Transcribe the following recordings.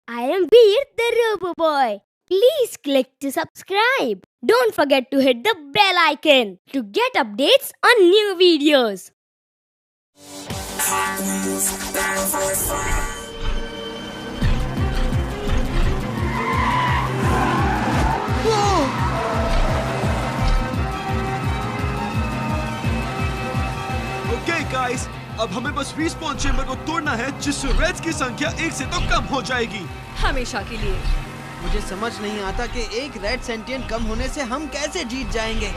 I am Veer the Robo Boy. Please click to subscribe. Don't forget to hit the bell icon to get updates on new videos. Okay guys, अब हमें बस respawn chamber को तोड़ना है जिससे Reds की संख्या 1 से तो कम हो जाएगी हमेशा के लिए। मुझे समझ नहीं आता कि एक रेड सेंटियन कम होने से हम कैसे जीत जाएंगे।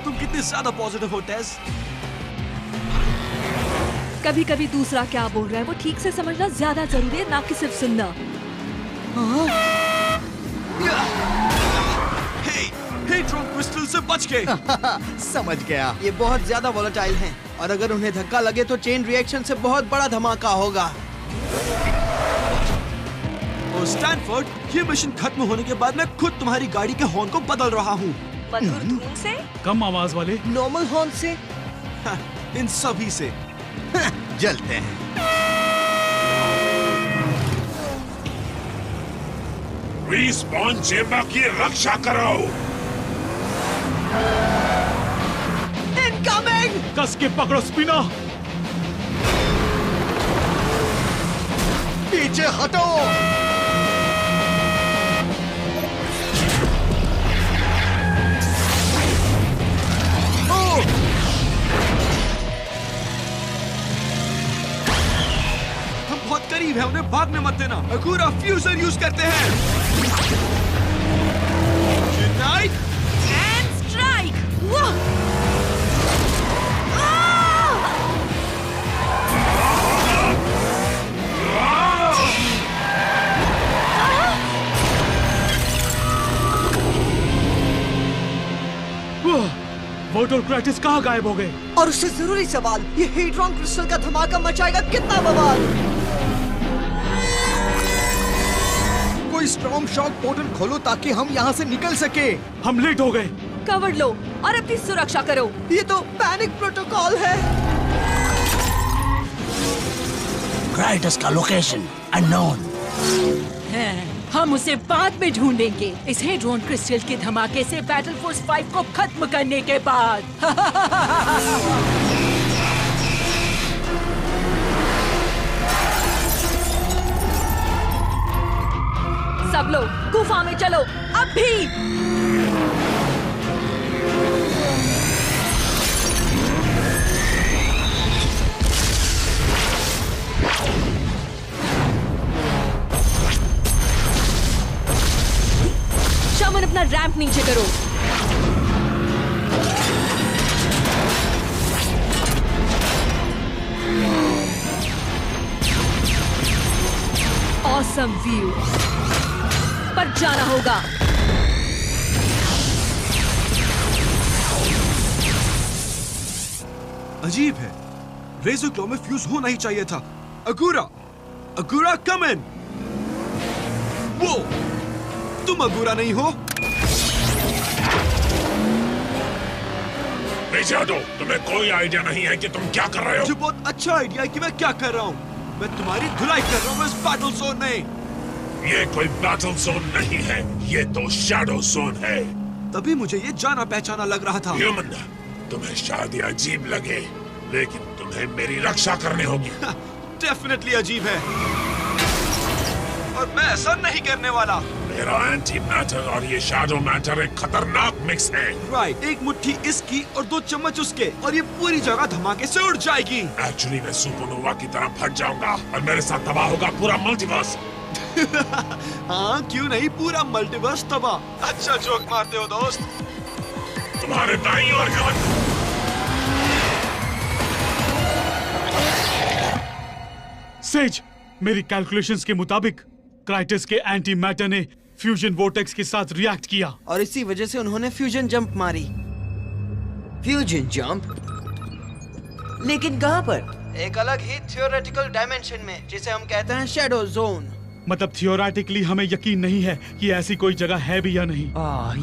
तुम कितने ज्यादा पॉजिटिव हो टेस। कभी कभी दूसरा क्या बोल रहा है वो ठीक से समझना ज्यादा जरूरी है, ना कि सिर्फ सुनना। हेड्रॉन क्रिस्टल से बच के। समझ गया। ये बहुत ज्यादा वोलेटाइल हैं और अगर उन्हें धक्का लगे तो चेन रिएक्शन से बहुत बड़ा धमाका होगा। और स्टैनफोर्ड, ये मिशन खत्म होने के बाद मैं खुद तुम्हारी गाड़ी के हॉर्न को बदल रहा हूँ। मधुर धुन से, कम आवाज वाले, नॉर्मल हॉर्न से, इन सभी से। जलते हैं। रिस्पॉन चेंबर की रक्षा करो। इनकमिंग! कस के पकड़ो स्पिना। पीछे हटो। हम बहुत करीब हैं, उन्हें भागने मत देना। अगुरा फ्यूजन यूज करते हैं। Unite and strike. वोटर क्राइटिस कहाँ गायब हो गए? और उससे जरूरी सवाल, ये हेड्रॉन क्रिस्टल का धमाका मचाएगा कितना बवाल। कोई स्ट्रॉन्ग शॉक पोर्टल खोलो ताकि हम यहाँ से निकल सके। हम लेट हो गए। कवर लो और अपनी सुरक्षा करो। ये तो पैनिक प्रोटोकॉल है। क्राइटस का लोकेशन अननोन। हम उसे बाद में ढूंढेंगे, इस हेड्रॉन क्रिस्टल के धमाके से बैटल फोर्स 5 को खत्म करने के बाद। सब लोग गुफा में चलो अभी। शमन अपना रैंप नीचे करो। ऑसम व्यू पर जाना होगा। अजीब है, रेजर क्लॉ में फ्यूज होना ही चाहिए था। अगुरा, अगुरा कम इन। वो तुम अगुरा नहीं हो। भेजा दो, तुम्हें कोई आइडिया नहीं है कि तुम क्या कर रहे हो। मुझे बहुत अच्छा आइडिया है कि मैं क्या कर रहा हूँ। मैं तुम्हारी धुलाई कर रहा हूँ इस बैटल जोन में। ये कोई बैटल जोन नहीं है, ये तो शैडो जोन है। तभी मुझे ये जाना पहचाना लग रहा था। ह्यूमन, तुम्हें शायद ये अजीब लगे, लेकिन तुम्हें मेरी रक्षा करनी होगी। डेफिनेटली अजीब है और मैं ऐसा नहीं करने वाला। मेरा एंटी मैटर और ये शैडो मैटर एक खतरनाक मिक्स है। राइट, एक मुट्ठी इसकी और 2 चम्मच उसके और ये पूरी जगह धमाके से उड़ जाएगी। एक्चुअली मैं सुपरनोवा की तरह फट जाऊंगा और मेरे साथ तबाह होगा पूरा मल्टीवर्स। हाँ क्यों नहीं, पूरा मल्टीवर्स तबाह। अच्छा जोक मारते हो दोस्त। तुम्हारे दाईं ओर सेज, मेरी कैलकुलेशंस के मुताबिक क्राइटस के एंटी मैटर ने फ्यूजन वोर्टेक्स के साथ रिएक्ट किया और इसी वजह से उन्होंने फ्यूजन जंप मारी। Fusion jump? लेकिन कहाँ पर? एक अलग ही थियोरेटिकल डायमेंशन में, जिसे हम कहते हैं शैडो जोन। मतलब थियोरेटिकली हमें यकीन नहीं है कि ऐसी कोई जगह है भी या नहीं।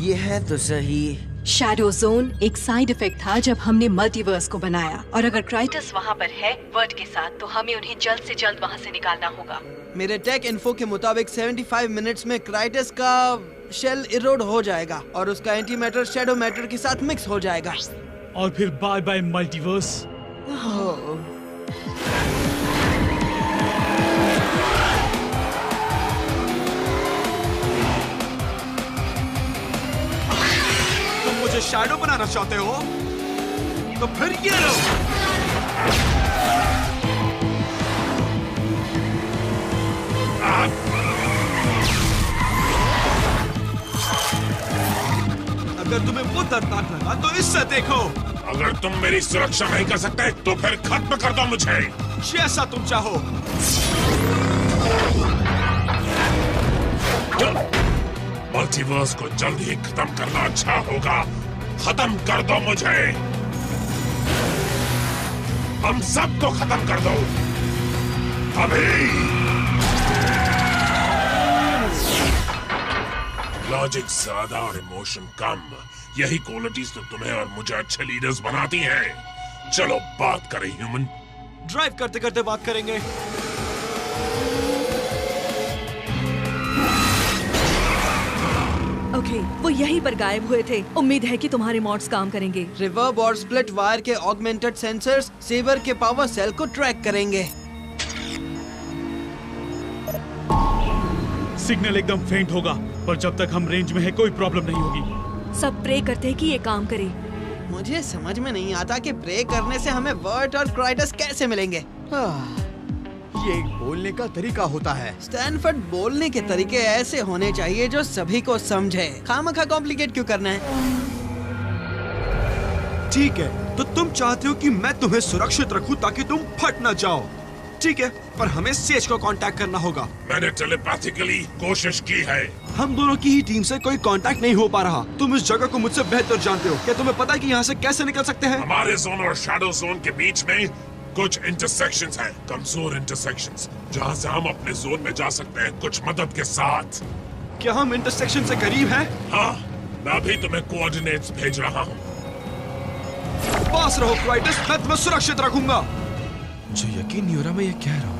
ये है तो सही। शैडो जोन एक साइड इफेक्ट था जब हमने मल्टीवर्स को बनाया, और अगर क्राइटस वहाँ पर है वर्ड के साथ तो हमें उन्हें जल्द से जल्द वहाँ से निकालना होगा। मेरे टेक इन्फो के मुताबिक 75 मिनट्स में क्राइटस का शेल इरोड हो जाएगा और उसका एंटी मैटर शैडो मैटर के साथ मिक्स हो जाएगा। और फिर बाय बाय मल्टीवर्स। तुम मुझे शैडो बनाना चाहते हो? तो फिर ये लो। अगर तुम्हें वो दर्दनाक लगा तो इससे देखो। अगर तुम मेरी सुरक्षा नहीं कर सकते तो फिर खत्म कर दो मुझे। जैसा तुम चाहो। मल्टीवर्स को जल्द ही खत्म करना अच्छा होगा। खत्म कर दो मुझे। हम सबको खत्म कर दो अभी। लॉजिक ज्यादा और इमोशन कम, यही क्वालिटीज तो तुम्हें और मुझे अच्छे लीडर्स बनाती हैं। चलो बात करें ह्यूमन। ड्राइव करते करते बात करेंगे। ओके, वो यहीं पर गायब हुए थे। उम्मीद है कि तुम्हारे मॉड्स काम करेंगे। रिवर्ब और स्प्लिट वायर के ऑगमेंटेड सेंसर्स सेवर के पावर सेल को ट्रैक करेंगे। सिग्नल एकदम फेंट होगा, पर जब तक हम रेंज में है कोई प्रॉब्लम नहीं होगी। सब प्रे करते हैं कि ये काम करे। मुझे समझ में नहीं आता कि प्रे करने से हमें वर्ट और क्राइटस कैसे मिलेंगे। ये एक बोलने का तरीका होता है। स्टैनफोर्ड बोलने के तरीके ऐसे होने चाहिए जो सभी को समझे। खामखा कॉम्प्लिकेट क्यों करना है? ठीक है, तो तुम चाहते हो कि मैं तुम्हें सुरक्षित रखूं ताकि तुम फट ना जाओ। ठीक है, पर हमें सेज को कांटेक्ट करना होगा। मैंने टेलीपैथिकली कोशिश की है। हम दोनों की ही टीम से कोई कांटेक्ट नहीं हो पा रहा। तुम इस जगह को मुझसे बेहतर जानते हो। क्या तुम्हें पता है कि यहाँ से कैसे निकल सकते हैं? हमारे जोन और शैडो जोन के बीच में कुछ इंटरसेक्शंस हैं, कमजोर इंटरसेक्शंस, जहाँ से हम अपने जोन में जा सकते हैं कुछ मदद के साथ। क्या हम इंटरसेक्शन से करीब हैं? हाँ, मैं अभी तुम्हें कोऑर्डिनेट्स भेज रहा हूँ। पास रहो क्राइटस, मैं तुम्हें सुरक्षित रखूंगा। मुझे यकीन नहीं हो रहा मैं ये कह रहा हूँ।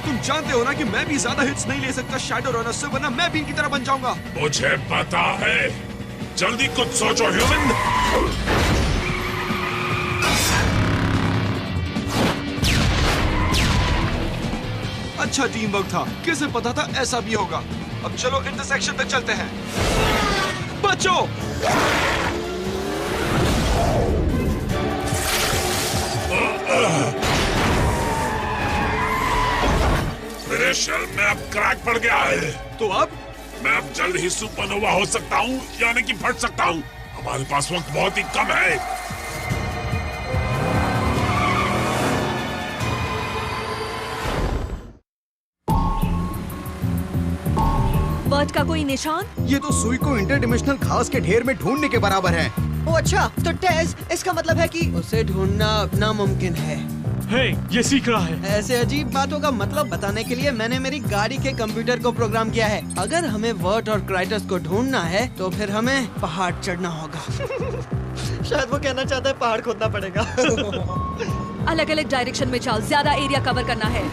तुम जानते हो ना कि मैं भी ज्यादा हिट्स नहीं ले सकता शैडो रनर से, वरना मैं भी इनकी तरह बन जाऊंगा। मुझे पता है, जल्दी कुछ सोचो ह्यूमन। अच्छा टीम वर्क था, किसे पता था ऐसा भी होगा। अब चलो इंटरसेक्शन तक चलते हैं। बचो! मेरे शेल में अब क्रैक पड़ गया है। तो अब मैं अब जल्द ही सुपरनोवा हो सकता हूँ, यानी कि फट सकता हूँ। हमारे पास वक्त बहुत ही कम है। वर्ट का कोई निशान? ये तो सुई को इंटरडिमेंशनल घास के ढेर में ढूंढने के बराबर है। ओ अच्छा, तो टेस, इसका मतलब है कि उसे ढूंढना नामुमकिन है। हे, ये सीख रहा है। ऐसे अजीब बातों का मतलब बताने के लिए मैंने मेरी गाड़ी के कंप्यूटर को प्रोग्राम किया है। अगर हमें वर्ट और क्राइटस को ढूंढना है तो फिर हमें पहाड़ चढ़ना होगा। शायद वो कहना चाहता है पहाड़ खोदना पड़ेगा। अलग अलग डायरेक्शन में चल, ज्यादा एरिया कवर करना है।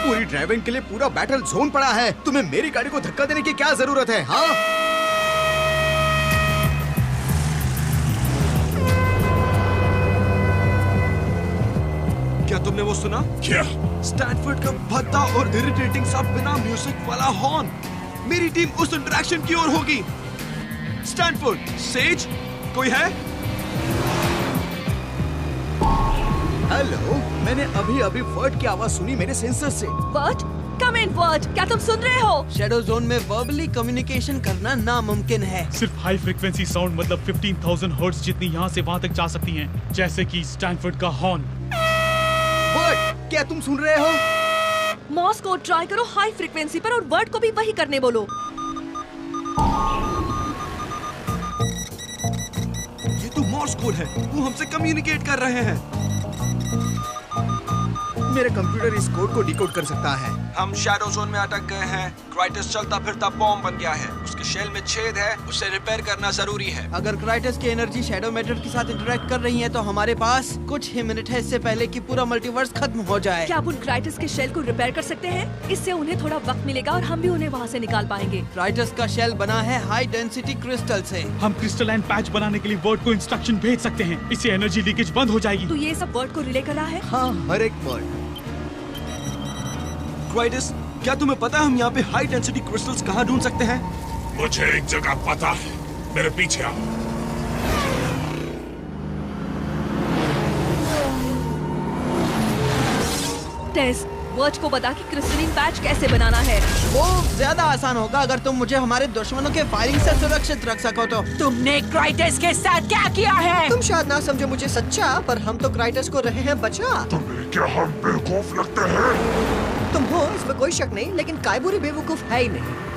पूरी ड्राइविंग के लिए पूरा बैटल जोन पड़ा है। तुम्हें मेरी गाड़ी को धक्का देने की क्या जरूरत है? हाँ, क्या तुमने वो सुना? क्या? स्टैनफोर्ड का भद्दा और इरिटेटिंग सा बिना म्यूजिक वाला हॉर्न। मेरी टीम उस इंटरेक्शन की ओर होगी। स्टैनफोर्ड, सेज, कोई है? हेलो, मैंने अभी अभी वर्ड की आवाज सुनी मेरे सेंसर से। वर्ट, कम इन वर्ट, क्या तुम सुन रहे हो? शैडो जोन में वर्बली कम्युनिकेशन करना नामुमकिन है। सिर्फ हाई फ्रीक्वेंसी साउंड मतलब 15,000 हर्ट्ज जितनी यहाँ से वहाँ तक जा सकती हैं, जैसे कि स्टैनफोर्ड का हॉर्न। वर्ड, क्या तुम सुन रहे हो? मॉस को ट्राई करो हाई फ्रीक्वेंसी पर और वर्ट को भी वही करने बोलो। ये तो मॉर्स कोड है, वो हमसे कम्युनिकेट कर रहे हैं। मेरा कंप्यूटर इस कोड को डिकोड कर सकता है। हम शैडो जोन में अटक गए हैं। क्राइटस चलता फिरता बॉम्ब बन गया है। उसके शेल में छेद है, उसे रिपेयर करना जरूरी है। अगर क्राइटस की एनर्जी शैडो मैटर के साथ इंटरेक्ट कर रही है तो हमारे पास कुछ ही मिनट है इससे पहले कि पूरा मल्टीवर्स खत्म हो जाए। क्या आप उन क्राइटस के शेल को रिपेयर कर सकते हैं? इससे उन्हें थोड़ा वक्त मिलेगा और हम भी उन्हें वहाँ से निकाल पाएंगे। क्राइटस का शेल बना है हाई डेंसिटी क्रिस्टल से। हम क्रिस्टल एंड पैच बनाने के लिए वर्ड को इंस्ट्रक्शन भेज सकते हैं। इससे एनर्जी लीकेज बंद हो जाएगी। तो ये सब वर्ड को रिले कर रहा है? हाँ, हर एक वर्ड। क्राइटस, क्या तुम्हें पता है हम यहाँ पे हाई डेंसिटी क्रिस्टल्स कहाँ ढूंढ सकते हैं? मुझे एक जगह पता है, मेरे पीछे आओ। टेस, वर्ड को बता कि क्रिस्टलिन पैच कैसे बनाना है। वो ज्यादा आसान होगा अगर तुम मुझे हमारे दुश्मनों के फायरिंग से सुरक्षित रख सको तो। तुमने क्राइटस के साथ क्या किया है? तुम शायद ना समझो मुझे सच्चा, पर हम तो क्राइटस को रहे हैं बचा। तुम्हें क्या हम बेवकूफ लगते हैं? तुम हो, इसमें कोई शक नहीं, लेकिन कायबुरी बेवकूफ है ही नहीं।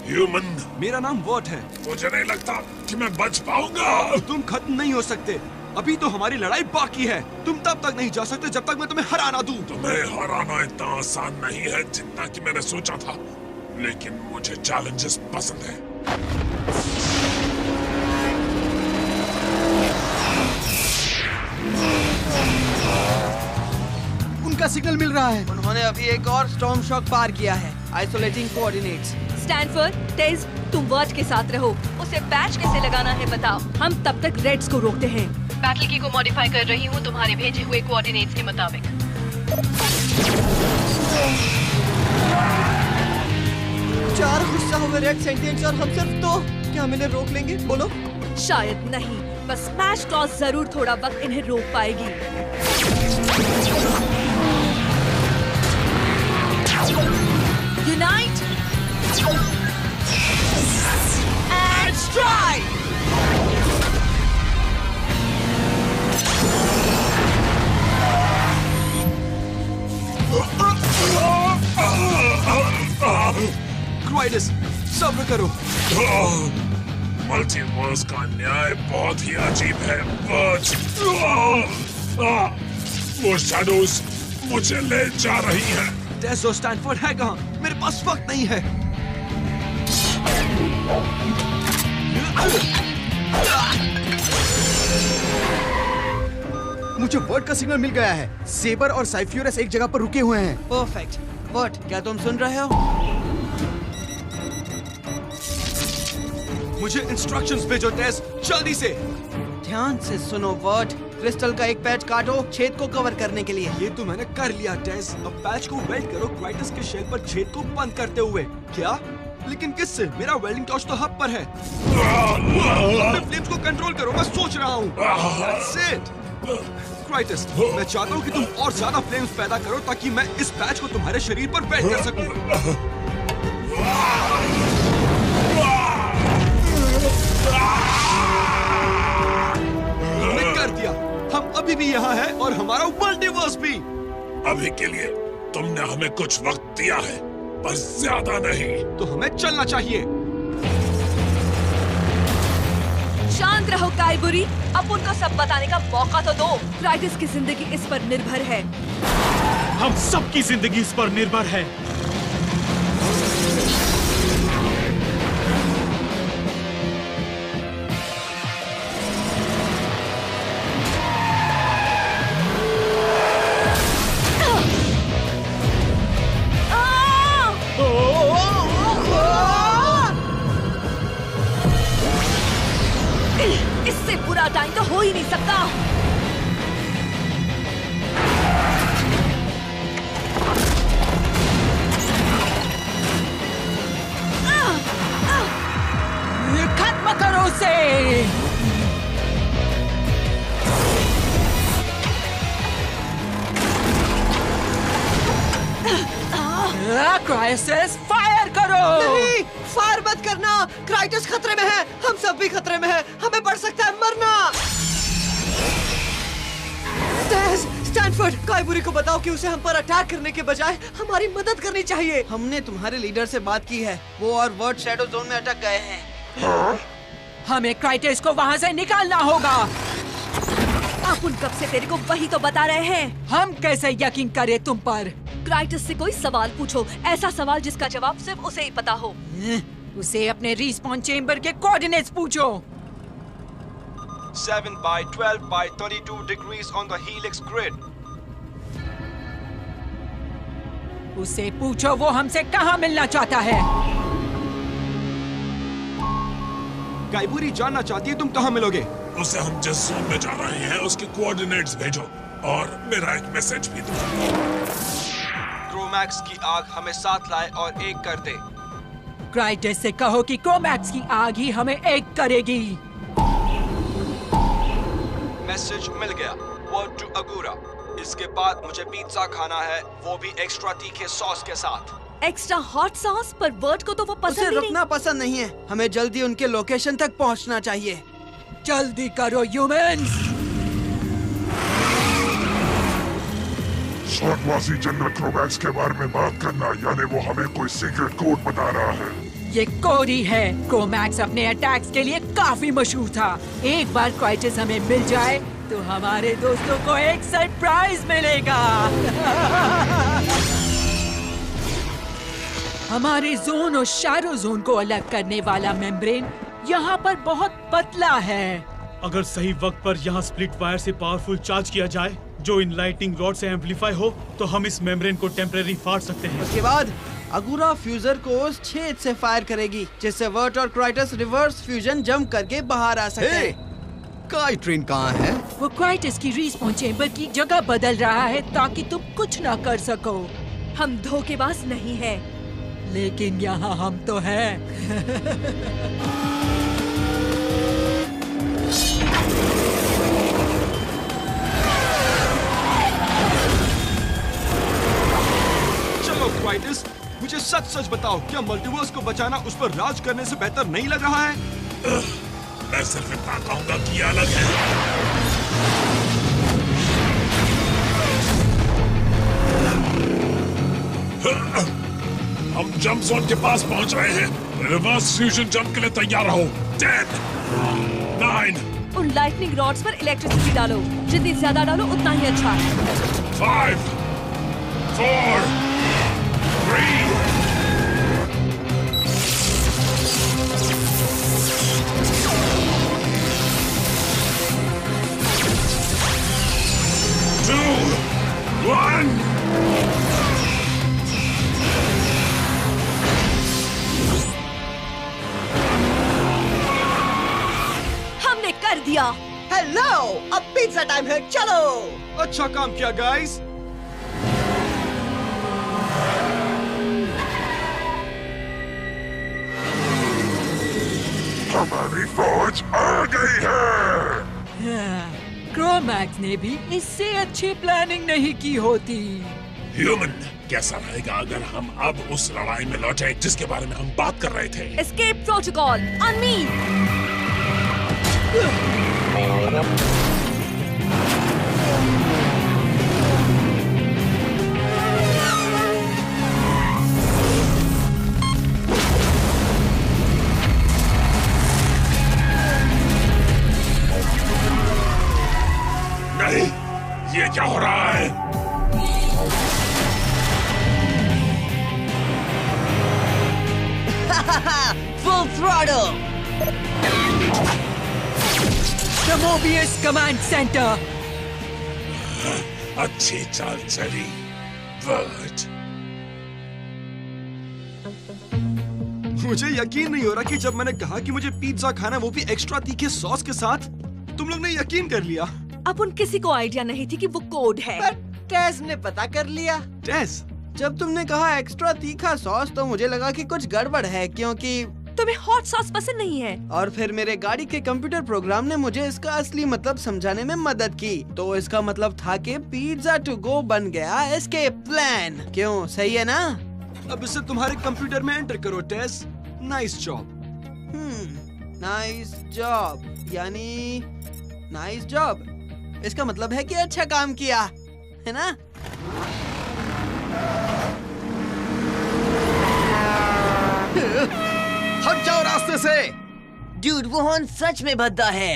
ह्यूमन, मेरा नाम वॉट है। मुझे नहीं लगता कि मैं बच पाऊंगा। तुम खत्म नहीं हो सकते। अभी तो हमारी लड़ाई बाकी है। तुम तब तक नहीं जा सकते जब तक मैं तुम्हें हरा ना दूं। तुम्हें हराना इतना आसान नहीं है जितना कि मैंने सोचा था, लेकिन मुझे चैलेंजेस पसंद है। उनका सिग्नल मिल रहा है। उन्होंने अभी एक और स्टॉर्म शॉक पार किया है। Isolating coordinates. स्टैनफोर्ड, टेस, तुम वर्ड के साथ रहो। उसे पैच कैसे लगाना है बताओ। हम तब तक रेड्स को रोकते हैं। बैटल की को मॉडिफाई कर रही हूँ तुम्हारे भेजे हुए कोऑर्डिनेट्स के मुताबिक। 4 गुस्सा हुए रेड सेंटिएंट्स और हम सिर्फ 2। क्या हम इन्हें रोक लेंगे? बोलो। शायद नहीं, बस स्मैश टॉस जरूर थोड़ा वक्त इन्हें रोक पाएगी। Unite and strike. क्राइटस, सब्र करो। मल्टीवर्स का न्याय बहुत ही अजीब है। वो शैडोज मुझे ले जा रही हैं। टेस और स्टैनफोर्ड है कहाँ? मेरे पास वक्त नहीं है। मुझे वर्ड का सिग्नल मिल गया है। सेबर और साइफ्यूरस एक जगह पर रुके हुए हैं। परफेक्ट। वर्ड, क्या तुम सुन रहे हो? मुझे इंस्ट्रक्शंस भेजो टेस, जल्दी से। ध्यान से सुनो वर्ड। क्रिस्टल का एक पैच काटो छेद को कवर करने के लिए। ये तो मैंने कर लिया टेस। अब पैच को वेल्ड करो क्राइटस के शेल पर छेद को बंद करते हुए। क्या? लेकिन किससे? मेरा वेल्डिंग टॉर्च तो हब पर है। अपने फ्लेम्स को कंट्रोल करो, मैं सोच रहा हूँ। That's it. क्राइटस, मैं चाहता हूँ कि तुम और ज्यादा फ्लेम्स पैदा करो ताकि मैं इस पैच को तुम्हारे शरीर पर वेल्ड कर सकूं। हमने कर दिया। हम अभी भी यहाँ हैं और हमारा मल्टीवर्स भी। अभी के लिए तुमने हमें कुछ वक्त दिया है, पर ज्यादा नहीं। तो हमें चलना चाहिए। शांत रहो काइबुरी, अब उनको सब बताने का मौका तो दो। क्राइटस की जिंदगी इस पर निर्भर है। हम सबकी जिंदगी इस पर निर्भर है। इससे बुरा टाइम तो हो ही नहीं सकता। खत्म करो उसे। क्राइसिस, फायर करो। नहीं, फायर मत करना। क्राइटस खतरे में है, हम सब भी खतरे में हैं। हमें पड़ सकता है मरना। स्टैनफोर्ड, काइबुरी को बताओ कि उसे हम पर अटैक करने के बजाय हमारी मदद करनी चाहिए। हमने तुम्हारे लीडर से बात की है, वो और वर्ड शैडो जोन में अटक गए हैं। हमें क्राइटस को वहाँ से निकालना होगा। अपन कब से तेरे को वही तो बता रहे हैं। हम कैसे यकीन करें तुम पर? क्राइटस से कोई सवाल पूछो, ऐसा सवाल जिसका जवाब सिर्फ उसे ही पता हो। उसे अपने रिस्पॉन चेम्बर के कोऑर्डिनेट्स पूछो। 7 by 12 by 32 degrees on the helix grid. उसे पूछो वो हमसे कहाँ मिलना चाहता है। काइबुरी जानना चाहती है तुम कहाँ मिलोगे। उसे हम जिस जोन में जा रहे हैं उसके कोऑर्डिनेट्स भेजो और मेरा एक मैसेज भी दो। क्रोमैक्स की आग हमें साथ लाए और एक कर दे। क्राइटस से कहो कि क्रोमैक्स की आग ही हमें एक करेगी। मैसेज मिल गया। वर्ड टू अगूरा। इसके बाद मुझे पिज्जा खाना है, वो भी एक्स्ट्रा तीखे सॉस के साथ। Extra hot sauce? पर वर्ड को तो वो पसंद उसे ही रुकना पसंद नहीं है। हमें जल्दी उनके लोकेशन तक पहुंचना चाहिए। जल्दी करो ह्यूमंस। स्वर्गवासी जनरल क्रोमैक्स के बारे में बात करना, यानी वो हमें कोई सीक्रेट कोड बता रहा है। ये कोड ही है। क्रोमैक्स अपने अटैक्स के लिए काफी मशहूर था। एक बार क्राइटस हमें मिल जाए तो हमारे दोस्तों को एक सरप्राइज मिलेगा। हमारे जोन और शैडो जोन को अलग करने वाला मेम्ब्रेन यहाँ पर बहुत पतला है। अगर सही वक्त पर यहाँ स्प्लिट वायर से पावरफुल चार्ज किया जाए जो इन लाइटिंग रॉड से एम्पलीफाई हो, तो हम इस मेम्ब्रेन को टेम्परेरी फाड़ सकते हैं। उसके बाद अगुरा फ्यूजर को उस छेद से फायर करेगी जिससे वर्ट और क्राइटस रिवर्स फ्यूजन जंप करके बाहर आ सकते हैं। काई ट्रेन कहाँ है? वो क्राइटस की रिस्पॉन चेम्बर की जगह बदल रहा है ताकि तुम कुछ ना कर सको। हम धोखेबाज नहीं हैं। लेकिन यहाँ हम तो हैं। चलो क्राइटस, मुझे सच सच बताओ, क्या मल्टीवर्स को बचाना उस पर राज करने से बेहतर नहीं लग रहा है? मैं सिर्फ इतना कहूंगा कि अलग है। हम जंप जोन के पास पहुंच रहे हैं। रिवर्स फ्यूजन जंप के लिए तैयार रहो। 10, 9, उन लाइटनिंग रॉड्स पर इलेक्ट्रिसिटी डालो। जितनी ज्यादा डालो उतना ही अच्छा है। 5, 4, 3, 2, 1। हमने कर दिया। हेलो, अब पिज्जा टाइम है, चलो। अच्छा काम किया गाइस। हमारी फौज आ गई है। क्रोमैक्स ने भी इससे अच्छी प्लानिंग नहीं की होती। ह्यूमन, कैसा रहेगा अगर हम अब उस लड़ाई में लौटे जिसके बारे में हम बात कर रहे थे? Escape protocol on me. नहीं, ये क्या हो रहा है? Full throttle. The Mobius command centre. अच्छी चाल चली, वर्ड। मुझे यकीन नहीं हो रहा कि जब मैंने कहा कि मुझे पिज्जा खाना, वो भी एक्स्ट्रा तीखे सॉस के साथ, तुम लोग ने यकीन कर लिया। अब उन किसी को आइडिया नहीं थी कि वो कोड है। पर टेस ने पता कर लिया। टेस, जब तुमने कहा एक्स्ट्रा तीखा सॉस तो मुझे लगा कि कुछ गड़बड़ है, क्योंकि तुम्हें हॉट सॉस पसंद नहीं है। और फिर मेरे गाड़ी के कंप्यूटर प्रोग्राम ने मुझे इसका असली मतलब समझाने में मदद की। तो इसका मतलब था कि पिज्जा टू गो बन गया एस्केप प्लान। क्यों, सही है ना? अब इसे तुम्हारे कंप्यूटर में एंटर करो टेस। Nice job. नाइस जॉब यानी नाइस जॉब। इसका मतलब है कि अच्छा काम किया। है ना? हट जाओ रास्ते से। ड्यूड, वो हॉर्न सच में भद्दा है।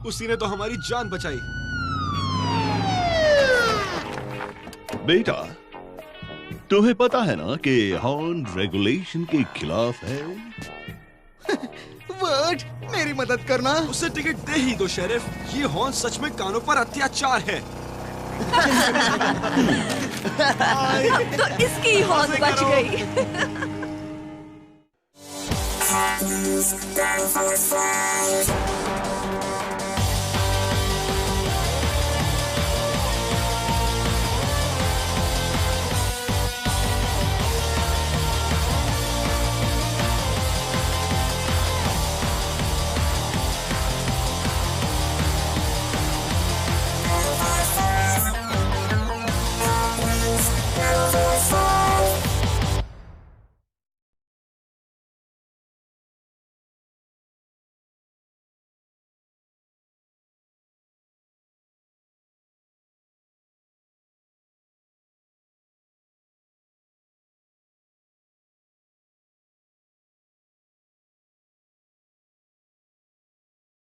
उसी ने तो हमारी जान बचाई। बेटा, तुम्हें पता है ना कि हॉर्न रेगुलेशन के खिलाफ है। वर्ड, मेरी मदद करना। उसे टिकट दे ही दो शेरिफ। ये हॉर्न सच में कानों पर अत्याचार है। तो इसकी हॉर्न बच गई।